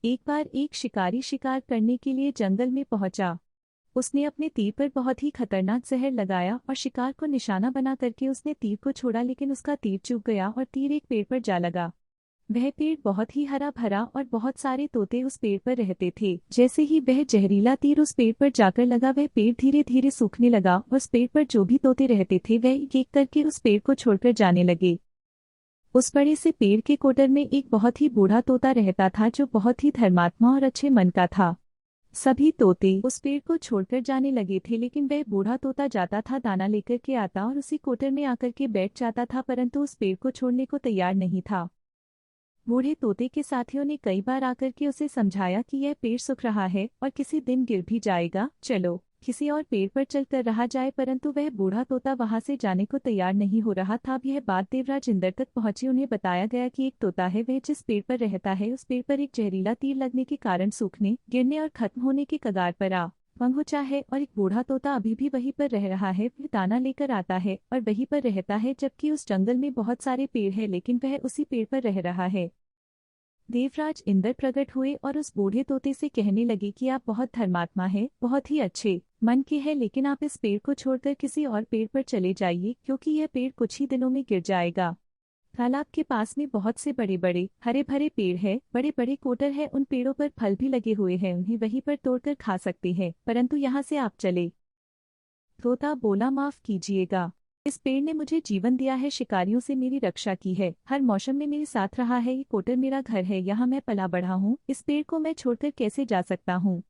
एक बार एक शिकारी शिकार करने के लिए जंगल में पहुंचा। उसने अपने तीर पर बहुत ही खतरनाक जहर लगाया और शिकार को निशाना बना करके उसने तीर को छोड़ा, लेकिन उसका तीर चूक गया और तीर एक पेड़ पर जा लगा। वह पेड़ बहुत ही हरा भरा और बहुत सारे तोते उस पेड़ पर रहते थे। जैसे ही वह जहरीला तीर उस पेड़ पर जाकर लगा, वह पेड़ धीरे धीरे सूखने लगा और उस पेड़ पर जो भी तोते रहते थे वह एक एक करके उस पेड़ को छोड़कर जाने लगे। उस बड़े से पेड़ के कोटर में एक बहुत ही बूढ़ा तोता रहता था, जो बहुत ही धर्मात्मा और अच्छे मन का था। सभी तोते उस पेड़ को छोड़कर जाने लगे थे, लेकिन वह बूढ़ा तोता जाता था, दाना लेकर के आता और उसी कोटर में आकर के बैठ जाता था, परंतु उस पेड़ को छोड़ने को तैयार नहीं था। बूढ़े तोते के साथियों ने कई बार आकर के उसे समझाया कि यह पेड़ सूख रहा है और किसी दिन गिर भी जाएगा, चलो किसी और पेड़ पर चलकर रहा जाए, परंतु वह बूढ़ा तोता वहां से जाने को तैयार नहीं हो रहा था। अब यह बात देवराज इंद्र तक पहुंची। उन्हें बताया गया कि एक तोता है, वह जिस पेड़ पर रहता है उस पेड़ पर एक जहरीला तीर लगने के कारण सूखने, गिरने और खत्म होने के कगार पर आ पहुंचा है, और एक बूढ़ा तोता अभी भी वहीं पर रह रहा है। वह दाना लेकर आता है और वहीं पर रहता है, जबकि उस जंगल में बहुत सारे पेड़ है, लेकिन वह उसी पेड़ पर रह रहा है। देवराज इंद्र प्रकट हुए और उस बूढ़े तोते से कहने लगे कि आप बहुत धर्मात्मा हैं, बहुत ही अच्छे मन के हैं, लेकिन आप इस पेड़ को छोड़कर किसी और पेड़ पर चले जाइए, क्योंकि यह पेड़ कुछ ही दिनों में गिर जाएगा। तालाब के पास में बहुत से बड़े बड़े हरे भरे पेड़ है, बड़े बड़े कोटर है, उन पेड़ों पर फल भी लगे हुए हैं, उन्हें वहीं पर तोड़कर खा सकते हैं, परंतु यहाँ से आप चले। तोता बोला, माफ कीजिएगा, इस पेड़ ने मुझे जीवन दिया है, शिकारियों से मेरी रक्षा की है, हर मौसम में मेरे साथ रहा है, ये कोटर मेरा घर है, यहाँ मैं पला बढ़ा हूँ, इस पेड़ को मैं छोड़कर कैसे जा सकता हूँ?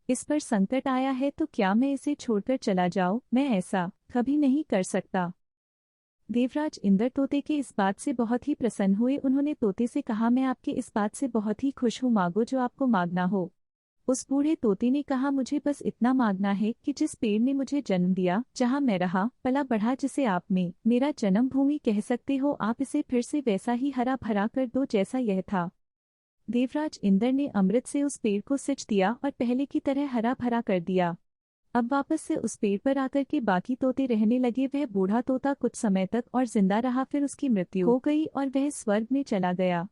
इस पर संकट आया है तो क्या मैं इसे छोड़कर चला जाऊँ? मैं ऐसा कभी नहीं कर सकता। देवराज इंद्र तोते के इस बात से बहुत ही प्रसन्न हुए। उन्होंने तोते से कहा, मैं आपकी इस बात से बहुत ही खुश हूँ, मांगो जो आपको मांगना हो। उस बूढ़े तोते ने कहा, मुझे बस इतना मांगना है कि जिस पेड़ ने मुझे जन्म दिया, जहाँ मैं रहा पला बढ़ा, जिसे आप में मेरा जन्म भूमि कह सकते हो, आप इसे फिर से वैसा ही हरा भरा कर दो जैसा यह था। देवराज इंद्र ने अमृत से उस पेड़ को सिंच दिया और पहले की तरह हरा भरा कर दिया। अब वापस से उस पेड़ पर आकर के बाकी तोते रहने लगे। वह बूढ़ा तोता कुछ समय तक और जिंदा रहा, फिर उसकी मृत्यु हो गई और वह स्वर्ग में चला गया।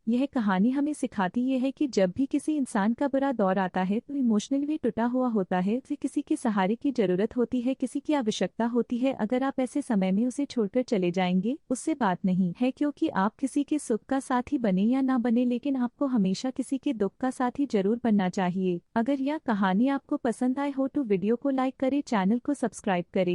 यह कहानी हमें सिखाती ये है कि जब भी किसी इंसान का बुरा दौर आता है तो इमोशनली भी टूटा हुआ होता है, उसे किसी के सहारे की जरूरत होती है, किसी की आवश्यकता होती है। अगर आप ऐसे समय में उसे छोड़कर चले जाएंगे, उससे बात नहीं है, क्योंकि आप किसी के सुख का साथी बने या ना बने, लेकिन आपको हमेशा किसी के दुख का साथी जरूर बनना चाहिए। अगर यह कहानी आपको पसंद आए हो तो वीडियो को लाइक करें, चैनल को सब्सक्राइब करें।